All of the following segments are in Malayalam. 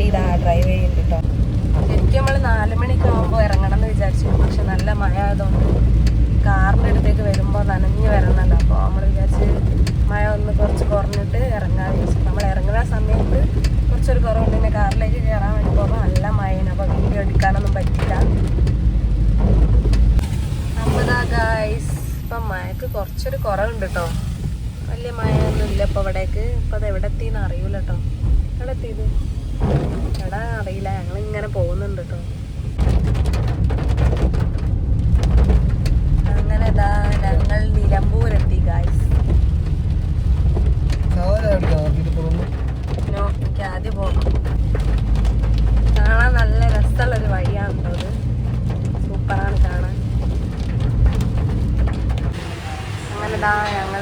ഇതാ ഡ്രൈവ് ചെയ്യുന്നുണ്ട് കേട്ടോ. ശരിക്കും നമ്മൾ 4 മണിക്ക് ആകുമ്പോൾ ഇറങ്ങണം എന്ന് വിചാരിച്ചു. പക്ഷെ നല്ല മഴ ആയതുകൊണ്ട് കാറിൻ്റെ അടുത്തേക്ക് വരുമ്പോൾ നനഞ്ഞ് വരണമല്ലോ. അപ്പോൾ നമ്മൾ വിചാരിച്ച് മഴ ഒന്ന് കുറച്ച് കുറഞ്ഞിട്ട് ഇറങ്ങാൻ വിചാരിച്ചു. നമ്മൾ ഇറങ്ങുന്ന സമയത്ത് കുറച്ചൊരു കുറവുണ്ട്. പിന്നെ കാറിലേക്ക് കയറാൻ വേണ്ടി പോകുമ്പോൾ നല്ല മഴയാണ്. അപ്പോൾ വീഡിയോ എടുക്കാനൊന്നും പറ്റില്ല. അപ്പോൾ ഗൈസ് ഇപ്പം മഴക്ക് കുറച്ചൊരു കുറവുണ്ട് കേട്ടോ. വലിയ മഴയൊന്നും ഇല്ല ഇപ്പോൾ ഇവിടേക്ക്. ഇപ്പം അത് എവിടെ എത്തിയെന്ന് അറിയില്ല കേട്ടോ. എവിടെ എത്തിയത് എടാ അറിയില്ല. ഞങ്ങളിങ്ങനെ പോകുന്നുണ്ട് കേട്ടോ. അങ്ങനെ ഇതാ ഞങ്ങൾ നിലമ്പൂരെത്തി ഗൈസ്. എനിക്ക് ആദ്യം പോകണം. കാണാൻ നല്ല രസമുള്ളൊരു വഴിയാണ് കേട്ടോ. അത് സൂപ്പറാണ് കാണാൻ. അങ്ങനെ ഇതാ ഞങ്ങൾ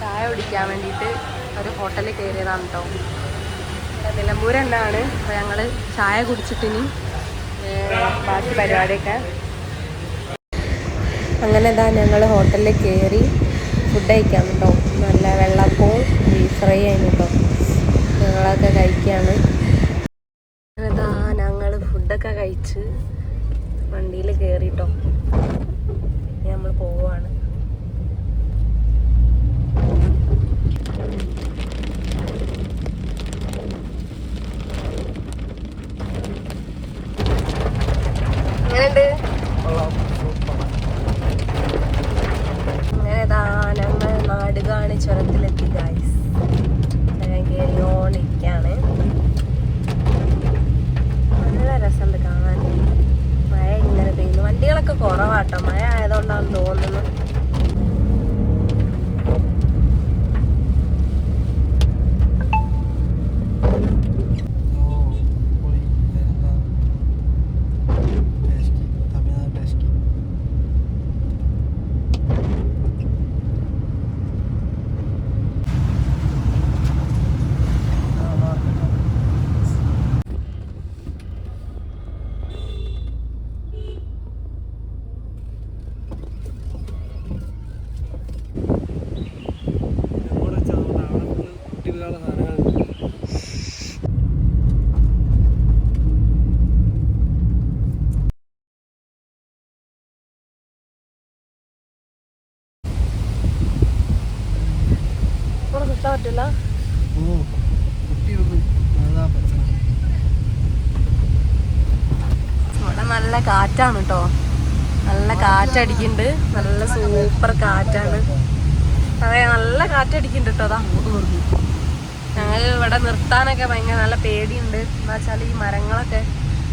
ചായ കുടിക്കാൻ വേണ്ടിയിട്ട് ഒരു ഹോട്ടലിൽ കയറിയതാണ് കേട്ടോ. നിലമ്പൂർ തന്നെയാണ്. അപ്പോൾ ഞങ്ങൾ ചായ കുടിച്ചിട്ടിനി ബാക്കി പരിപാടിയൊക്കെ. അങ്ങനെ ഇതാ ഞങ്ങൾ ഹോട്ടലിൽ കയറി ഫുഡ് കഴിക്കാൻ കേട്ടോ. നല്ല വെള്ളപ്പവും ബീഫ് ഫ്രൈ ആയിരുന്നു കേട്ടോ. ഞങ്ങളൊക്കെ കഴിക്കുകയാണ്. അങ്ങനെ ഇതാ ഞങ്ങൾ ഫുഡൊക്കെ കഴിച്ച് വണ്ടിയിൽ കയറിട്ടോ. നമ്മൾ പോവുകയാണ്. അങ്ങനെയുണ്ട്. അങ്ങനെ ഇതാ ഞങ്ങൾ നാടുകാണി ചുരത്തിലെത്തി ഗൈസ്. ഞാൻ കയറിയോണ്ടിരിക്കുകയാണ്. നല്ല രസമുണ്ട് കാണാൻ. മഴ ഇങ്ങനെ പെയ്യുന്നു. വണ്ടികളൊക്കെ കുറവാട്ടോ. മഴ ആയതുകൊണ്ടാണ് തോന്നുന്നു. പറ്റില്ല. ഇവിടെ നല്ല കാറ്റാണ് കേട്ടോ. നല്ല കാറ്റടിക്കുന്നുണ്ട്. നല്ല സൂപ്പർ കാറ്റാണ്. അതെ നല്ല കാറ്റടിക്കുന്നുണ്ട് കേട്ടോ. അതാ ഞങ്ങൾ ഇവിടെ നിർത്താനൊക്കെ ഭയങ്കര നല്ല പേടിയുണ്ട്. എന്താ വെച്ചാൽ ഈ മരങ്ങളൊക്കെ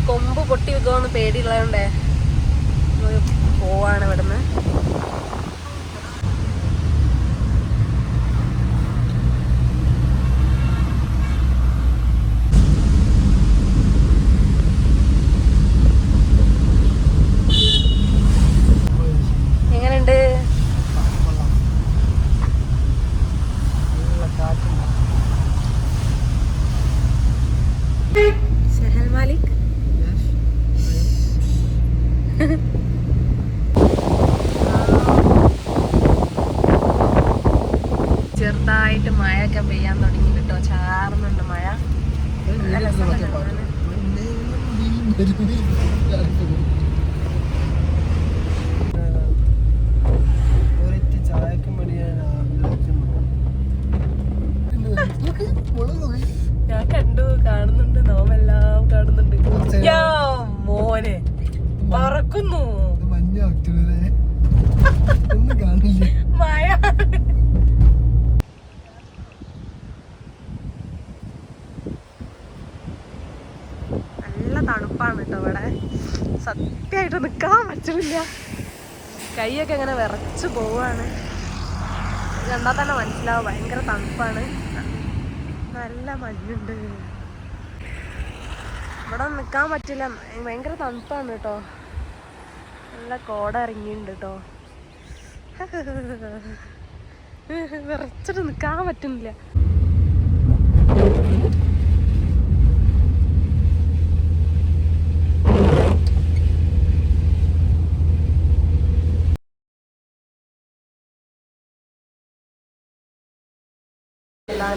കൊമ്പ് പൊട്ടി വെക്കുമെന്ന് പേടിയുള്ളതുകൊണ്ടേ പോവാണ് ഇവിടുന്ന്. എങ്ങനെയുണ്ട്? ഷഹൽ മാലിക് ചെറുതായിട്ട് മഴയൊക്കെ പെയ്യാൻ തുടങ്ങി കേട്ടോ. ചാറുന്നുണ്ട് മഴ. ഞാൻ കണ്ടു കാണുന്നുണ്ട്. നോമെല്ലാം കാണുന്നുണ്ട്. മോനെ പറക്കുന്നു. മഴ നല്ല തണുപ്പാണ് കേട്ടോ ഇവിടെ. സത്യമായിട്ട് നിൽക്കാൻ പറ്റുന്നില്ല. കൈയൊക്കെ ഇങ്ങനെ വിറച്ച് പോവാണ്. കണ്ടാൽ തന്നെ മനസ്സിലാവും ഭയങ്കര തണുപ്പാണ്. നല്ല മഞ്ഞുണ്ട്. ഇവിടെ നിൽക്കാൻ പറ്റില്ല. ഭയങ്കര തണുപ്പാണ് കേട്ടോ. നല്ല കോട ഇറങ്ങിയിട്ടുണ്ട് കേട്ടോ. വിറച്ചിട്ട് നിൽക്കാൻ പറ്റുന്നില്ല.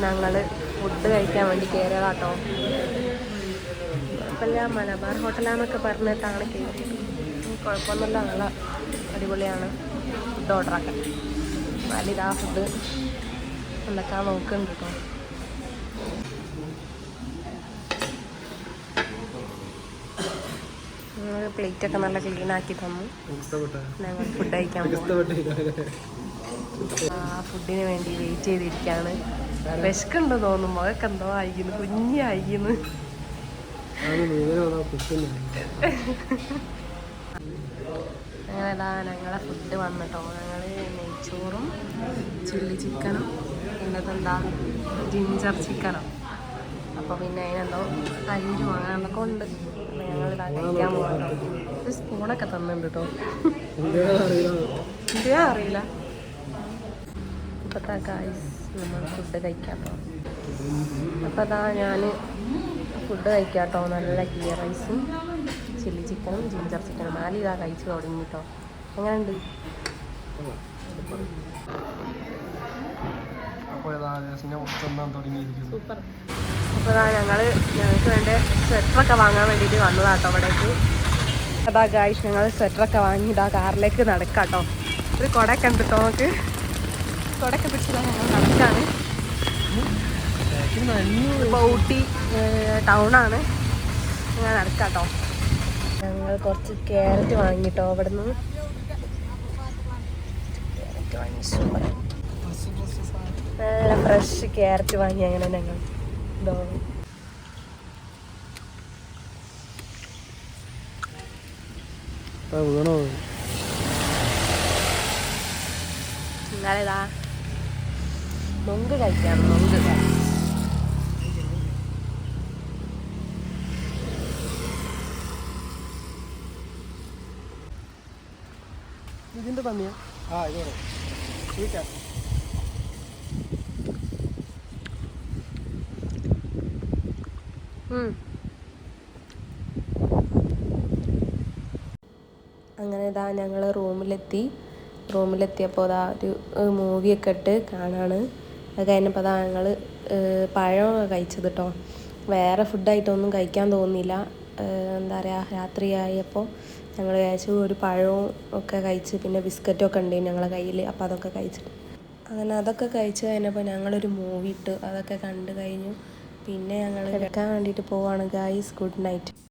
ഞങ്ങള് ഫുഡ് കഴിക്കാൻ വേണ്ടി കയറിയതാട്ടോ. കുഴപ്പമില്ല, മലബാർ ഹോട്ടലാന്നൊക്കെ പറഞ്ഞിട്ടാണ് കയറിയത്. കുഴപ്പമൊന്നുമില്ല, നല്ല അടിപൊളിയാണ്. ഫുഡ് ഓർഡറാക്കാൻ വലിയതാ ഫുഡ് എന്തൊക്കെ നോക്കുന്നുണ്ട് കേട്ടോ. പ്ലേറ്റൊക്കെ നല്ല ക്ലീൻ ആക്കി തന്നു. ഞങ്ങൾ ഫുഡ് കഴിക്കാൻ ഫുഡിന് വേണ്ടി വെയിറ്റ് ചെയ്തിരിക്കുകയാണ്. വിശക്കുണ്ട് തോന്നുന്നു, അതൊക്കെ എന്തോ അയക്കുന്നു, കുഞ്ഞി അയക്കുന്നു. അങ്ങനെതാ ഞങ്ങളെ ഫുഡ് വന്നിട്ടോ. ഞങ്ങൾ നെയ്ച്ചോറും ചില്ലി ചിക്കനും പിന്നതെന്താ ജിഞ്ചർ ചിക്കനും. അപ്പോൾ പിന്നെ അതിനെന്തോ തൈരും അങ്ങനെ എന്തൊക്കെ ഉണ്ട്. ഞങ്ങളിതാ കഴിക്കാൻ പോകട്ടോ. ഒരു സ്പൂണൊക്കെ തന്നിട്ടുണ്ട് കേട്ടോ. ഇന്ത്യ അറിയില്ല. ഇപ്പോഴത്തെ ഗായ്സ് നമ്മൾ ഫുഡ് കഴിക്കാട്ടോ. അപ്പോൾ അതാ ഞാൻ ഫുഡ് കഴിക്കാട്ടോ. നല്ല ഗീ റൈസും ചില്ലി ചിക്കനും ജിഞ്ചർ ചിക്കനും 4 ഇതാ കഴിച്ച് തുടങ്ങി കേട്ടോ. എങ്ങനെയുണ്ട്? സൂപ്പർ. അപ്പോൾ അതാ ഞങ്ങൾക്ക് വേണ്ട സ്വെറ്ററൊക്കെ വാങ്ങാൻ വേണ്ടിയിട്ട് വന്നതാട്ടോ അവിടേക്ക്. അതാ ഗായ്സ് ഞങ്ങൾ സ്വെറ്ററൊക്കെ വാങ്ങി ഇതാ കാറിലേക്ക് നടക്കാട്ടോ. ഒരു കുടയൊക്കെ ഉണ്ട് കേട്ടോ. നമുക്ക് കുടയൊക്കെ പിടിച്ചതാ ഞങ്ങൾ നടക്കാണ്. ഇപ്പോൾ ഊട്ടി ടൗണാണ്. ഞാൻ നടക്കാട്ടോ. ഞങ്ങൾ കുറച്ച് ക്യാരറ്റ് വാങ്ങിട്ടോ അവിടെ നിന്ന്. ക്യാരറ്റ് വാങ്ങി സൂപ്പർ, നല്ല ഫ്രഷ് ക്യാരറ്റ് വാങ്ങി. അങ്ങനെ ഞങ്ങൾ ഇതോ എന്നാലേതാ നൊങ്ക് കഴിക്കാം. നൊങ്ക് ഇതിന്റെ പന്നിയാ? അങ്ങനെ ഇതാ ഞങ്ങൾ റൂമിലെത്തിയപ്പോൾ അതാ ഒരു മൂവിയൊക്കെ ഇട്ട് കാണാണ്. അത് കഴിഞ്ഞപ്പോൾ അതാ ഞങ്ങൾ പഴമൊക്കെ കഴിച്ചത് കേട്ടോ. വേറെ ഫുഡായിട്ടൊന്നും കഴിക്കാൻ തോന്നിയില്ല. എന്താ പറയുക, രാത്രിയായപ്പോൾ ഞങ്ങൾ കഴിച്ചു. ഒരു പഴവും ഒക്കെ കഴിച്ച് പിന്നെ ബിസ്ക്കറ്റൊക്കെ ഉണ്ട് ഞങ്ങളെ കയ്യിൽ. അപ്പോൾ അതൊക്കെ കഴിച്ചിട്ട് അങ്ങനെ അതൊക്കെ കഴിച്ച് കഴിഞ്ഞപ്പോൾ ഞങ്ങളൊരു മൂവി ഇട്ട് അതൊക്കെ കണ്ടു കഴിഞ്ഞു. പിന്നെ ഞങ്ങൾ കിടക്കാൻ വേണ്ടിയിട്ട് പോവാണ് ഗായ്സ്. Good night.